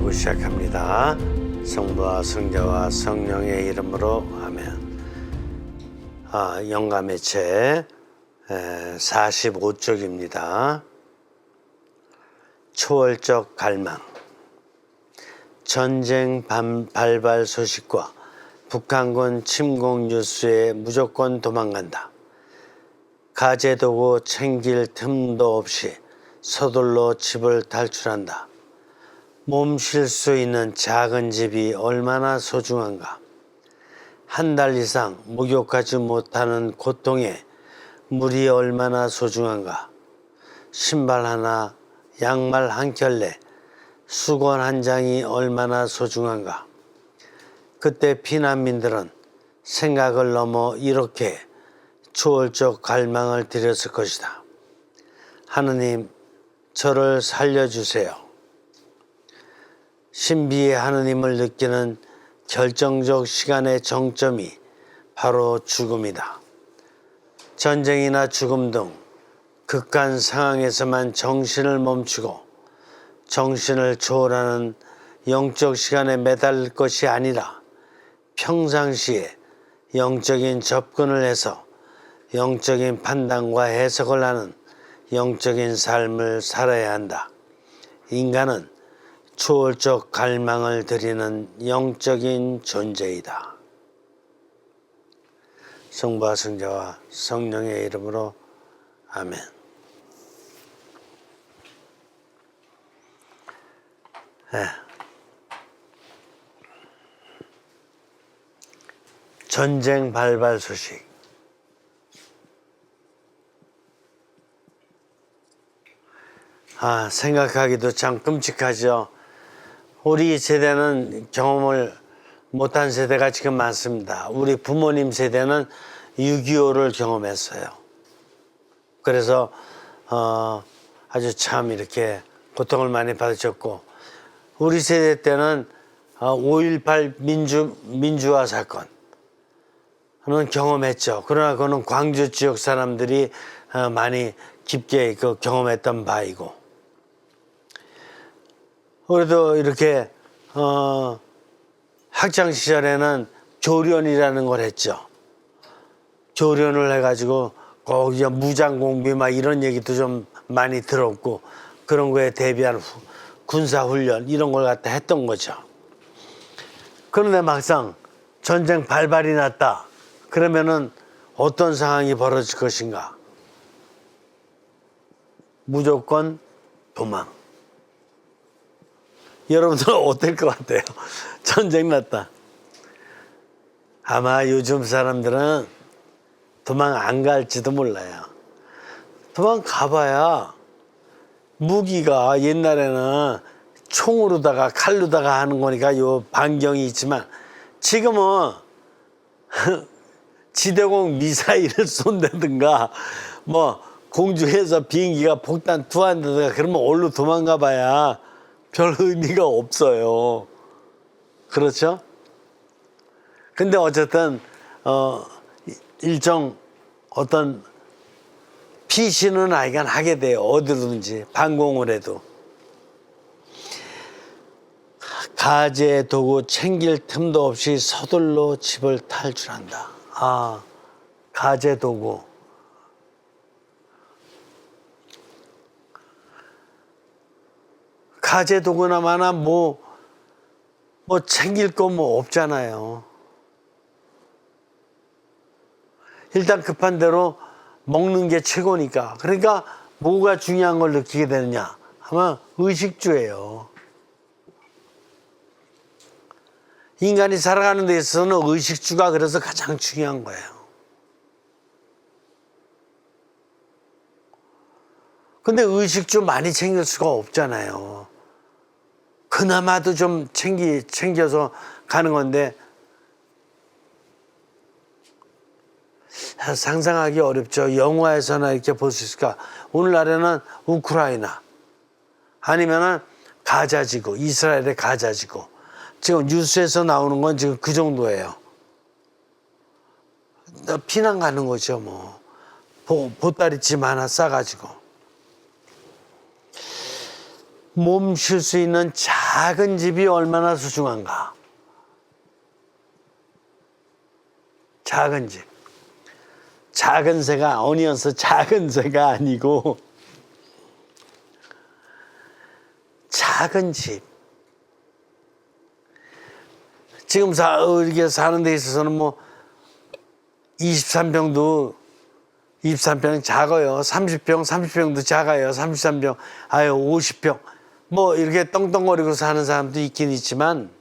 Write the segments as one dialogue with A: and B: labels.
A: 기도하고 시작합니다. 성부와 성자와 성령의 이름으로 아멘. 영감의 책 45쪽입니다. 초월적 갈망. 전쟁 발발 소식과 북한군 침공 뉴스에 무조건 도망간다. 가재도구 챙길 틈도 없이 서둘러 집을 탈출한다. 몸 쉴 수 있는 작은 집이 얼마나 소중한가. 한 달 이상 목욕하지 못하는 고통에 물이 얼마나 소중한가. 신발 하나, 양말 한 켤레, 수건 한 장이 얼마나 소중한가. 그때 피난민들은 생각을 넘어 이렇게 초월적 갈망을 드렸을 것이다. 하느님, 저를 살려주세요. 신비의 하느님을 느끼는 결정적 시간의 정점이 바로 죽음이다. 전쟁이나 죽음 등 극한 상황에서만 정신을 멈추고 정신을 초월하는 영적 시간에 매달릴 것이 아니라 평상시에 영적인 접근을 해서 영적인 판단과 해석을 하는 영적인 삶을 살아야 한다. 인간은 초월적 갈망을 드리는 영적인 존재이다. 성부와 성자와 성령의 이름으로 아멘. 전쟁 발발 소식. 생각하기도 참 끔찍하죠. 우리 세대는 경험을 못한 세대가 지금 많습니다. 우리 부모님 세대는 6.25를 경험했어요. 그래서 아주 참 이렇게 고통을 많이 받으셨고, 우리 세대 때는 5.18 민주화 사건은 경험했죠. 그러나 그거는 광주 지역 사람들이 많이 깊게 경험했던 바이고, 그래도 이렇게 학창 시절에는 교련이라는 걸 했죠. 교련을 해가지고 거기서 무장 공비 막 이런 얘기도 좀 많이 들었고, 그런 거에 대비한 군사 훈련 이런 걸 갖다 했던 거죠. 그런데 막상 전쟁 발발이 났다 그러면은 어떤 상황이 벌어질 것인가? 무조건 도망. 여러분들 어떨 것 같아요? 전쟁 났다. 아마 요즘 사람들은 도망 안 갈지도 몰라요. 도망 가봐야 무기가 옛날에는 총으로다가 칼로다가 하는 거니까 요 반경이 있지만, 지금은 지대공 미사일을 쏜다든가 뭐 공중에서 비행기가 폭탄 투하한다든가 그러면 얼로 도망가 봐야 별 의미가 없어요. 그렇죠? 근데 어쨌든 일정 어떤 피신은 아이간 하게 돼요. 어디든지 방공을 해도. 가재 도구 챙길 틈도 없이 서둘러 집을 탈출한다. 가재 도구. 가재 도구나 마나 뭐 챙길 거 뭐 없잖아요. 일단 급한 대로 먹는 게 최고니까. 그러니까 뭐가 중요한 걸 느끼게 되느냐 하면 의식주예요. 인간이 살아가는 데 있어서는 의식주가 그래서 가장 중요한 거예요. 근데 의식주 많이 챙길 수가 없잖아요. 그나마도 좀 챙겨서 가는 건데, 상상하기 어렵죠. 영화에서나 이렇게 볼 수 있을까? 오늘날에는 우크라이나 아니면은 가자지구, 이스라엘의 가자지구. 지금 뉴스에서 나오는 건 지금 그 정도예요. 피난 가는 거죠, 뭐. 보따리집 하나 싸가지고. 몸 쉴 수 있는 작은 집이 얼마나 소중한가. 작은 집. 작은 새가 어니언스 작은 새가 아니고 작은 집. 지금 이렇게 사는 데 있어서는 뭐 23평도 23평 작아요. 30평도 작아요. 33평, 아유 50평. 뭐 이렇게 떵떵거리고 사는 사람도 있긴 있지만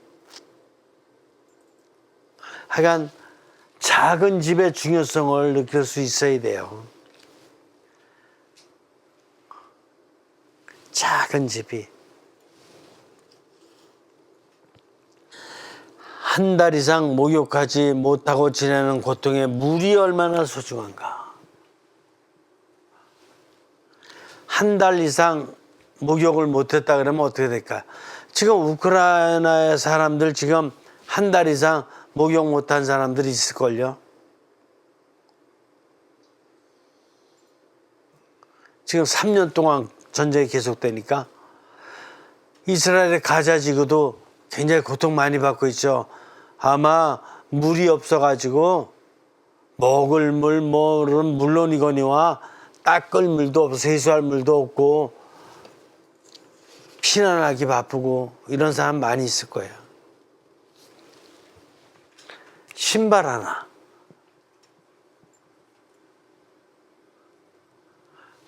A: 하여간 작은 집의 중요성을 느낄 수 있어야 돼요. 작은 집이. 한 달 이상 목욕하지 못하고 지내는 고통에 물이 얼마나 소중한가. 한 달 이상 목욕을 못했다 그러면 어떻게 될까? 지금 우크라이나의 사람들 지금 한 달 이상 목욕 못한 사람들이 있을걸요. 지금 3년 동안 전쟁이 계속되니까 이스라엘의 가자 지구도 굉장히 고통 많이 받고 있죠. 아마 물이 없어가지고 먹을 물, 물론이거니와 닦을 물도 없고 세수할 물도 없고 피난하기 바쁘고 이런 사람 많이 있을 거예요. 신발 하나.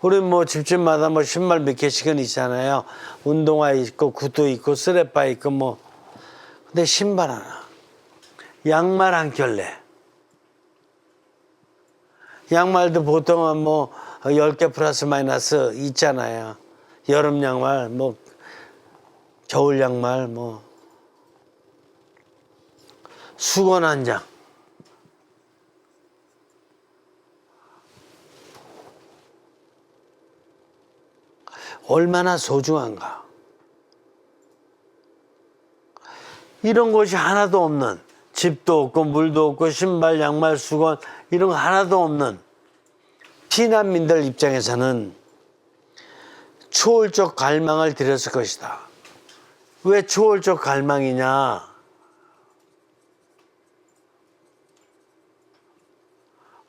A: 우리 뭐 집집마다 뭐 신발 몇 개씩은 있잖아요. 운동화 있고 구두 있고 쓰레빠 있고 뭐. 근데 신발 하나. 양말 한 켤레. 양말도 보통은 뭐 10개 플러스 마이너스 있잖아요. 여름 양말, 뭐 겨울 양말, 뭐 수건 한 장. 얼마나 소중한가. 이런 것이 하나도 없는, 집도 없고 물도 없고 신발, 양말, 수건 이런 거 하나도 없는 피난민들 입장에서는 초월적 갈망을 드렸을 것이다. 왜 초월적 갈망이냐?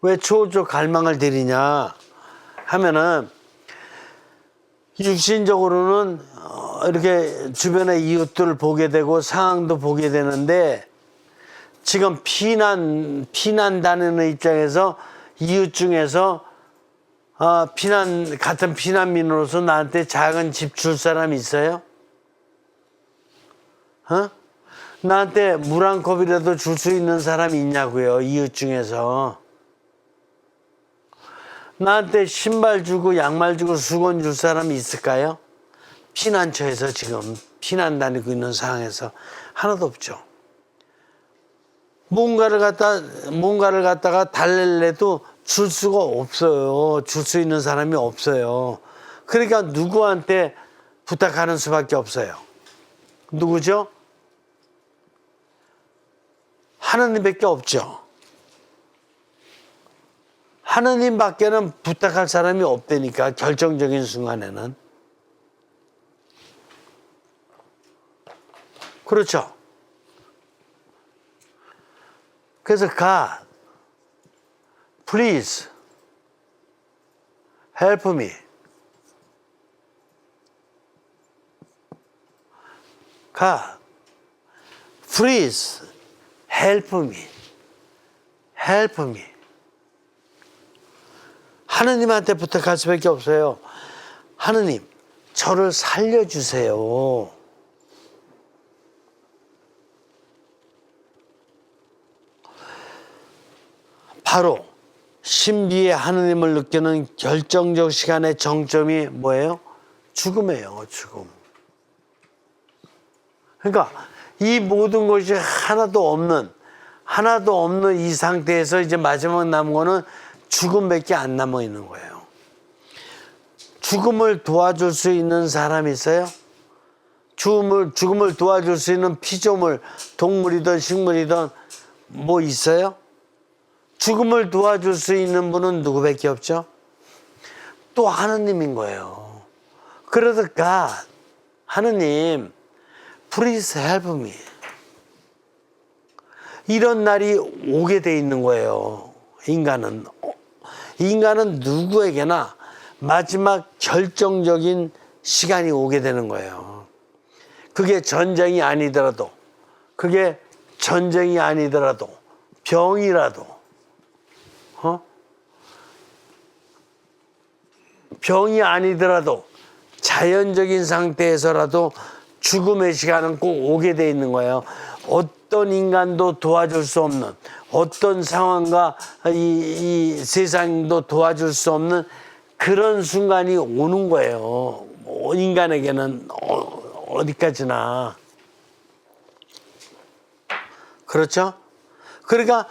A: 왜 초월적 갈망을 드리냐 하면은 육신적으로는 이렇게 주변의 이웃들을 보게 되고 상황도 보게 되는데 지금 피난 다니는 입장에서 이웃 중에서 같은 피난민으로서 나한테 작은 집 줄 사람 있어요? 나한테 물 한 컵이라도 줄 수 있는 사람이 있냐고요, 이웃 중에서. 나한테 신발 주고 양말 주고 수건 줄 사람이 있을까요? 피난처에서 지금 피난 다니고 있는 상황에서 하나도 없죠. 뭔가를 갖다가 달래려도 줄 수가 없어요. 줄 수 있는 사람이 없어요. 그러니까 누구한테 부탁하는 수밖에 없어요. 누구죠? 하느님밖에 없죠. 하느님밖에는 부탁할 사람이 없다니까, 결정적인 순간에는. 그렇죠. 그래서 God, please help me. God, please help me. help me. 하느님한테 부탁할 수밖에 없어요. 하느님, 저를 살려주세요. 바로 신비의 하느님을 느끼는 결정적 시간의 정점이 뭐예요? 죽음이에요, 죽음. 그러니까 이 모든 것이 하나도 없는 이 상태에서 이제 마지막 남은 거는 죽음밖에 안 남아 있는 거예요. 죽음을 도와줄 수 있는 사람이 있어요? 죽음을 도와줄 수 있는 피조물, 동물이든 식물이든 뭐 있어요? 죽음을 도와줄 수 있는 분은 누구밖에 없죠? 또 하느님인 거예요. 그래서 God, 하느님, please help me. 이런 날이 오게 돼 있는 거예요. 인간은 누구에게나 마지막 결정적인 시간이 오게 되는 거예요. 그게 전쟁이 아니더라도, 병이라도, 병이 아니더라도 자연적인 상태에서라도 죽음의 시간은 꼭 오게 돼 있는 거예요. 어떤 인간도 도와줄 수 없는, 어떤 상황과 이 세상도 도와줄 수 없는 그런 순간이 오는 거예요. 인간에게는 어디까지나. 그렇죠? 그러니까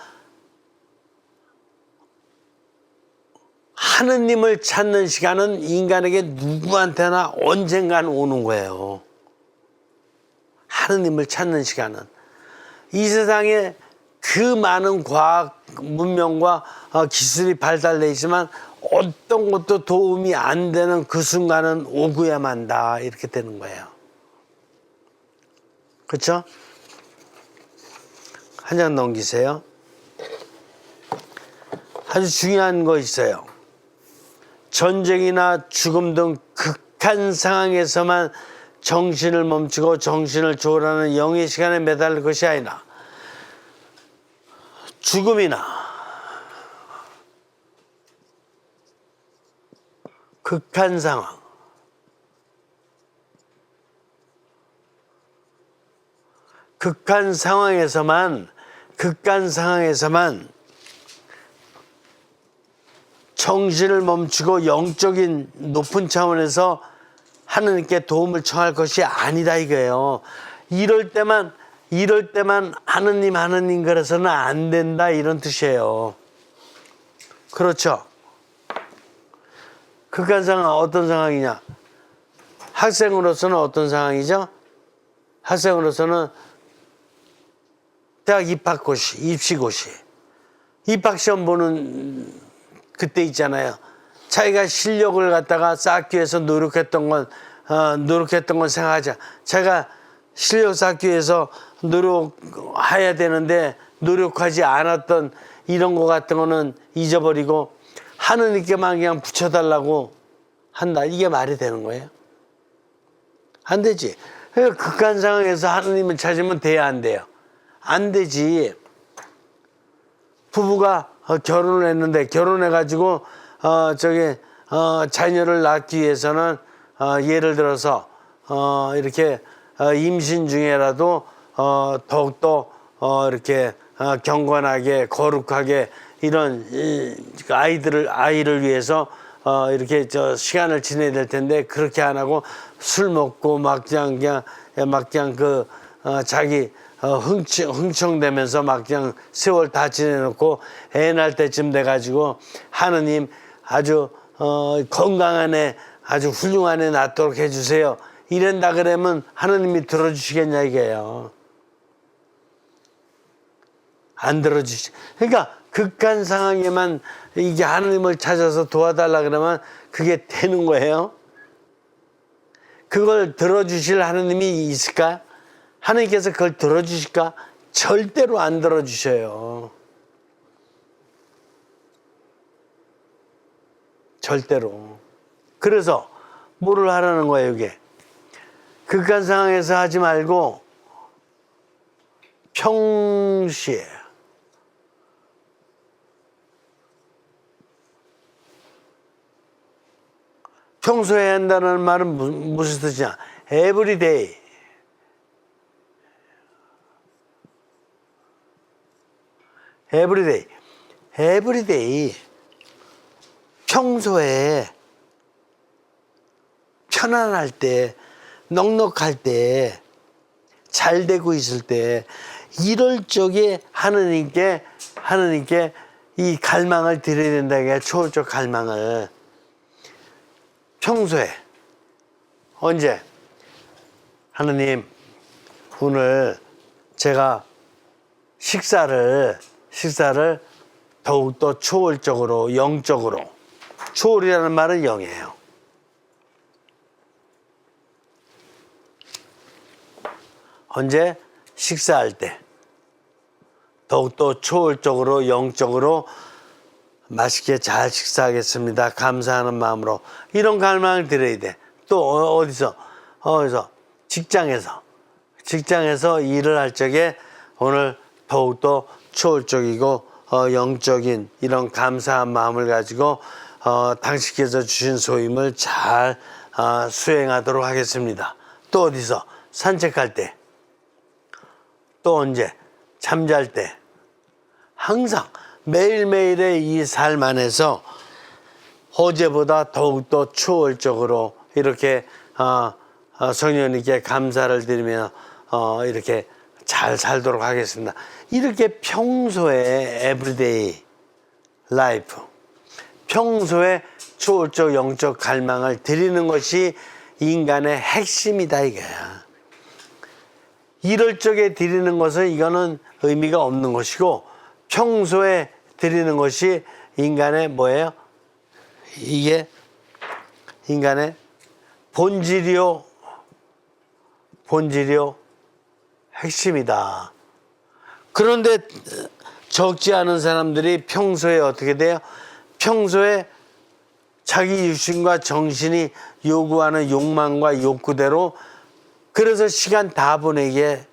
A: 하느님을 찾는 시간은 인간에게 누구한테나 언젠간 오는 거예요. 하느님을 찾는 시간은. 이 세상에 그 많은 과학 문명과 기술이 발달되어 있지만 어떤 것도 도움이 안 되는 그 순간은 오고야 만다. 이렇게 되는 거예요. 그렇죠? 한 장 넘기세요. 아주 중요한 거 있어요. 전쟁이나 죽음 등 극한 상황에서만 정신을 멈추고 정신을 초월하는 영의 시간에 매달릴 것이 아니라 죽음이나 극한 상황에서만 정신을 멈추고 영적인 높은 차원에서 하느님께 도움을 청할 것이 아니다 이거예요. 이럴 때만 하느님 그래서는 안 된다 이런 뜻이에요. 그렇죠? 극한 상황 어떤 상황이냐? 학생으로서는 어떤 상황이죠? 학생으로서는 대학 입시고시 입학시험 보는 그때 있잖아요. 자기가 실력을 갖다가 쌓기 위해서 노력했던 건 생각하자. 자기가 실력 쌓기 위해서 노력해야 되는데 노력하지 않았던 이런 거 같은 거는 잊어버리고 하느님께만 그냥 붙여달라고 한다. 이게 말이 되는 거예요? 안 되지. 극한 상황에서 하느님을 찾으면 돼야 안 돼요? 안 되지. 부부가 결혼을 했는데 결혼해가지고 자녀를 낳기 위해서는 예를 들어서 이렇게 임신 중에라도 더욱더 이렇게 경건하게 거룩하게 이런 아이를 위해서 이렇게 시간을 지내야 될 텐데 그렇게 안 하고 술 먹고 막 그냥 자기 흥청대면서 막 그냥 세월 다 지내놓고 애 낳을 때쯤 돼가지고 하느님 아주 건강한 애 아주 훌륭한 애 낳도록 해주세요. 이런다 그러면 하느님이 들어주시겠냐 이게요. 안 들어주시. 그러니까 극한 상황에만 이게 하느님을 찾아서 도와달라 그러면 그게 되는 거예요. 그걸 들어주실 하느님이 있을까? 하느님께서 그걸 들어주실까? 절대로 안 들어주셔요. 절대로. 그래서 뭐를 하라는 거예요 이게? 극한 상황에서 하지 말고 평시에 평소에 한다는 말은 무슨 뜻이냐? everyday. everyday. 평소에 편안할 때, 넉넉할 때, 잘 되고 있을 때, 이럴 적에 하느님께 이 갈망을 드려야 된다. 이게 초월적 갈망을. 평소에. 언제? 하느님, 오늘 제가 식사를 더욱더 초월적으로, 영적으로. 초월이라는 말은 영이에요. 언제? 식사할 때. 더욱더 초월적으로 영적으로 맛있게 잘 식사하겠습니다. 감사하는 마음으로. 이런 갈망을 드려야 돼. 또 어디서? 직장에서 일을 할 적에 오늘 더욱더 초월적이고 영적인 이런 감사한 마음을 가지고 당신께서 주신 소임을 잘 수행하도록 하겠습니다. 또 어디서? 산책할 때. 또 언제? 잠잘 때. 항상 매일매일의 이 삶 안에서 어제보다 더욱더 초월적으로 이렇게 성령님께 감사를 드리며 이렇게 잘 살도록 하겠습니다. 이렇게 평소에 에브리데이 라이프, 평소에 초월적 영적 갈망을 드리는 것이 인간의 핵심이다 이거야. 이럴 적에 드리는 것은 이거는 의미가 없는 것이고, 평소에 드리는 것이 인간의 뭐예요? 이게 인간의 본질이요 핵심이다. 그런데 적지 않은 사람들이 평소에 어떻게 돼요? 평소에 자기 육신과 정신이 요구하는 욕망과 욕구대로, 그래서 시간 다 보내게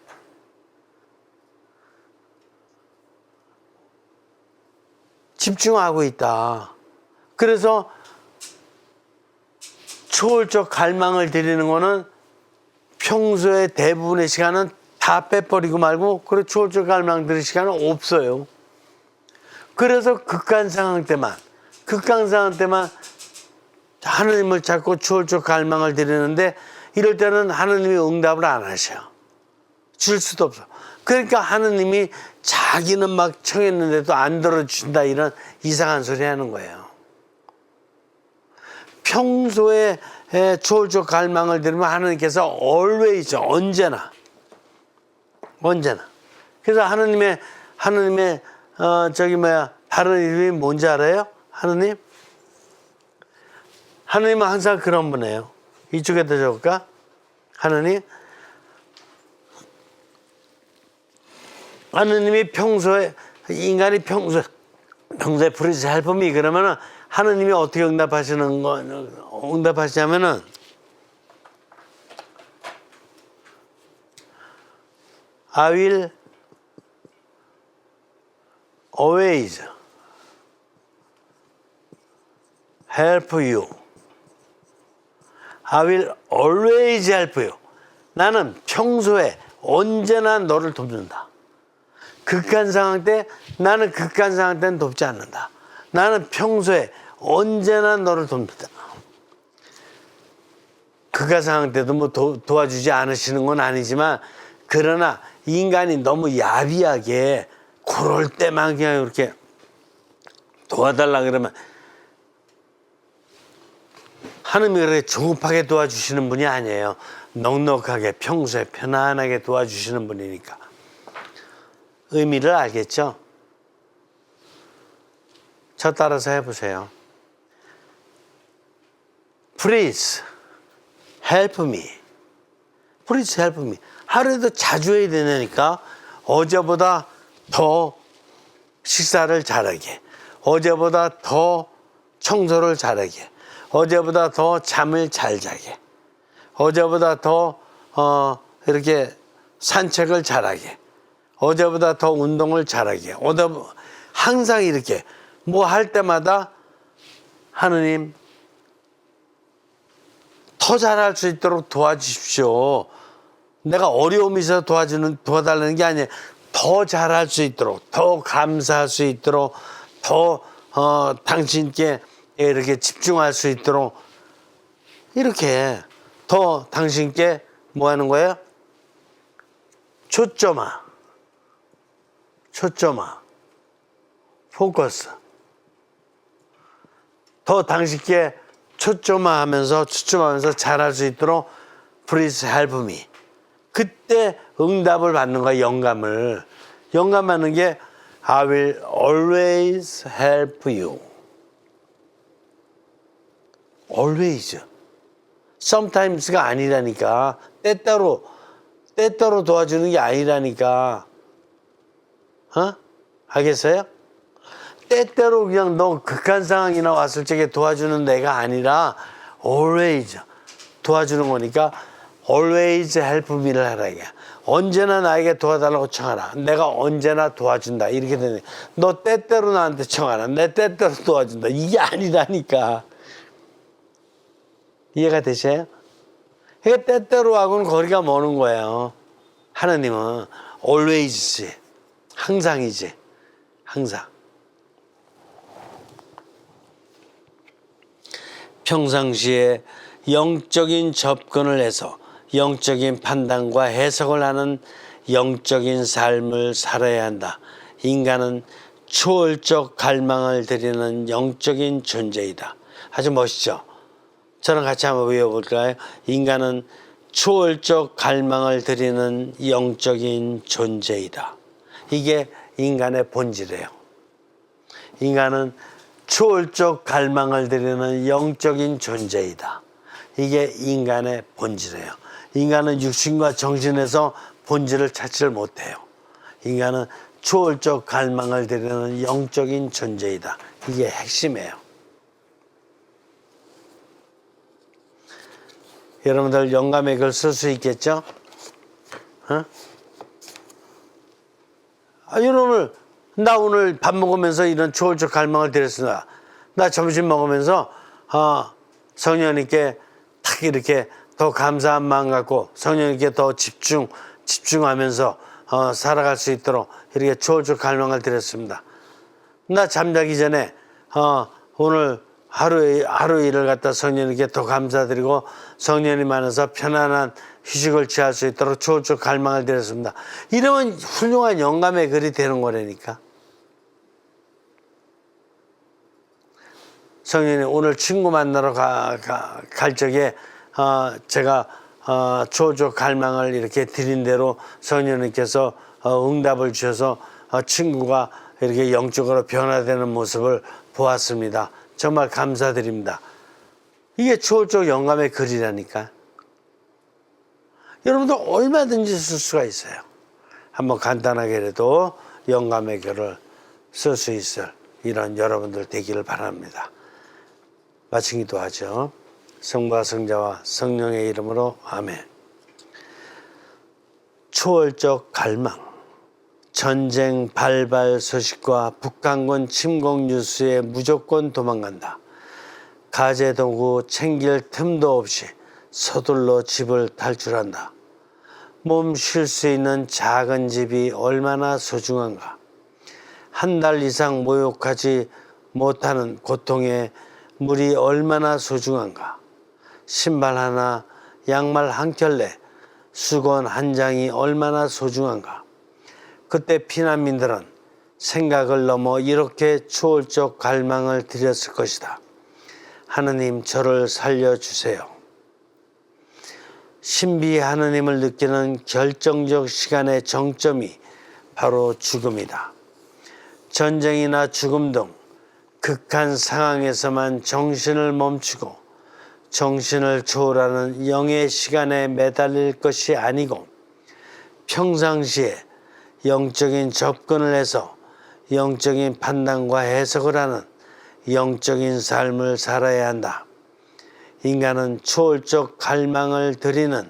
A: 집중하고 있다. 그래서 초월적 갈망을 드리는 거는 평소에 대부분의 시간은 다 빼버리고 말고, 그래 초월적 갈망 드릴 시간은 없어요. 그래서 극한 상황 때만 하느님을 찾고 초월적 갈망을 드리는데, 이럴 때는 하느님이 응답을 안 하셔. 줄 수도 없어. 그러니까 하느님이 자기는 막 청했는데도 안 들어준다, 이런 이상한 소리 하는 거예요. 평소에 초월적 갈망을 드리면 하느님께서 always, 언제나. 그래서 하느님의 다른 이름이 뭔지 알아요? 하느님은 항상 그런 분이에요. 이쪽에다 적을까? 하느님이 평소에, 인간이 평소에 프리즈 헬프미 그러면은 하느님이 어떻게 응답하시냐면은 I will always help you. I will always help you. 나는 평소에 언제나 너를 돕는다. 극한 상황 때, 나는 극한 상황 때는 돕지 않는다. 나는 평소에 언제나 너를 돕니다. 극한 상황 때도 뭐 도와주지 않으시는 건 아니지만, 그러나 인간이 너무 야비하게 그럴 때만 그냥 이렇게 도와달라 그러면, 하느님이 그렇게 조급하게 도와주시는 분이 아니에요. 넉넉하게 평소에 편안하게 도와주시는 분이니까. 의미를 알겠죠? 저 따라서 해보세요. Please help me. Please help me. 하루에도 자주 해야 되니까 어제보다 더 식사를 잘하게, 어제보다 더 청소를 잘하게, 어제보다 더 잠을 잘 자게, 어제보다 더 이렇게 산책을 잘하게, 어제보다 더 운동을 잘하게, 항상 이렇게 뭐 할 때마다 하느님 더 잘할 수 있도록 도와주십시오. 내가 어려움이 있어서 도와달라는 게 아니에요. 더 잘할 수 있도록, 더 감사할 수 있도록, 더 당신께 이렇게 집중할 수 있도록, 이렇게 더 당신께 뭐 하는 거예요? 초점화, 포커스. 더 당신께 초점화하면서 잘할 수 있도록 Please help me. 그때 응답을 받는 거야. 영감 받는 게 I will always help you. always. sometimes가 아니라니까. 때때로 도와주는 게 아니라니까. 알겠어요? 때때로 그냥 너 극한 상황이나 왔을 적에 도와주는 내가 아니라 always 도와주는 거니까 always help me를 하라 이게. 언제나 나에게 도와달라고 청하라. 내가 언제나 도와준다. 이렇게 되네. 너 때때로 나한테 청하라. 내 때때로 도와준다. 이게 아니라니까. 이해가 되세요? 이게 때때로하고는 거리가 머는 거예요. 하나님은 always지. 항상이지. 항상. 평상시에 영적인 접근을 해서 영적인 판단과 해석을 하는 영적인 삶을 살아야 한다. 인간은 초월적 갈망을 드리는 영적인 존재이다. 아주 멋있죠? 저랑 같이 한번 외워볼까요? 인간은 초월적 갈망을 드리는 영적인 존재이다. 이게 인간의 본질이에요. 인간은 초월적 갈망을 드리는 영적인 존재이다. 이게 인간의 본질이에요. 인간은 육신과 정신에서 본질을 찾지를 못해요. 인간은 초월적 갈망을 드리는 영적인 존재이다. 이게 핵심이에요. 여러분들 영감의 글 쓸 수 있겠죠? 여러분, 나 오늘 밥 먹으면서 이런 초월적 갈망을 드렸습니다. 나 점심 먹으면서 성령님께 탁 이렇게 더 감사한 마음 갖고 성령님께 더 집중하면서 살아갈 수 있도록 이렇게 초월적 갈망을 드렸습니다. 나 잠자기 전에 오늘 하루 일을 갖다 성령님께 더 감사드리고 성령님 안에서 편안한 휴식을 취할 수 있도록 초월적 갈망을 드렸습니다. 이러면 훌륭한 영감의 글이 되는 거라니까. 성령님 오늘 친구 만나러 갈 적에 제가 초월적 갈망을 이렇게 드린 대로 성령님께서 응답을 주셔서 친구가 이렇게 영적으로 변화되는 모습을 보았습니다. 정말 감사드립니다. 이게 초월적 영감의 글이라니까. 여러분들 얼마든지 쓸 수가 있어요. 한번 간단하게라도 영감의 글을 쓸 수 있을 이런 여러분들 되기를 바랍니다. 마친 기도하죠. 성부와 성자와 성령의 이름으로 아멘. 초월적 갈망. 전쟁 발발 소식과 북한군 침공 뉴스에 무조건 도망간다. 가재도구 챙길 틈도 없이 서둘러 집을 탈출한다. 몸 쉴 수 있는 작은 집이 얼마나 소중한가. 한 달 이상 목욕하지 못하는 고통에 물이 얼마나 소중한가. 신발 하나, 양말 한 켤레, 수건 한 장이 얼마나 소중한가. 그때 피난민들은 생각을 넘어 이렇게 초월적 갈망을 드렸을 것이다. 하느님, 저를 살려주세요. 신비 하느님을 느끼는 결정적 시간의 정점이 바로 죽음이다. 전쟁이나 죽음 등 극한 상황에서만 정신을 멈추고 정신을 초월하는 영의 시간에 매달릴 것이 아니고 평상시에 영적인 접근을 해서 영적인 판단과 해석을 하는 영적인 삶을 살아야 한다. 인간은 초월적 갈망을 드리는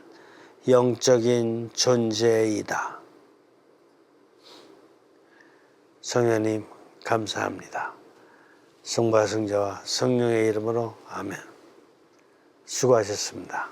A: 영적인 존재이다. 성령님 감사합니다. 성부와 성자와 성령의 이름으로 아멘. 수고하셨습니다.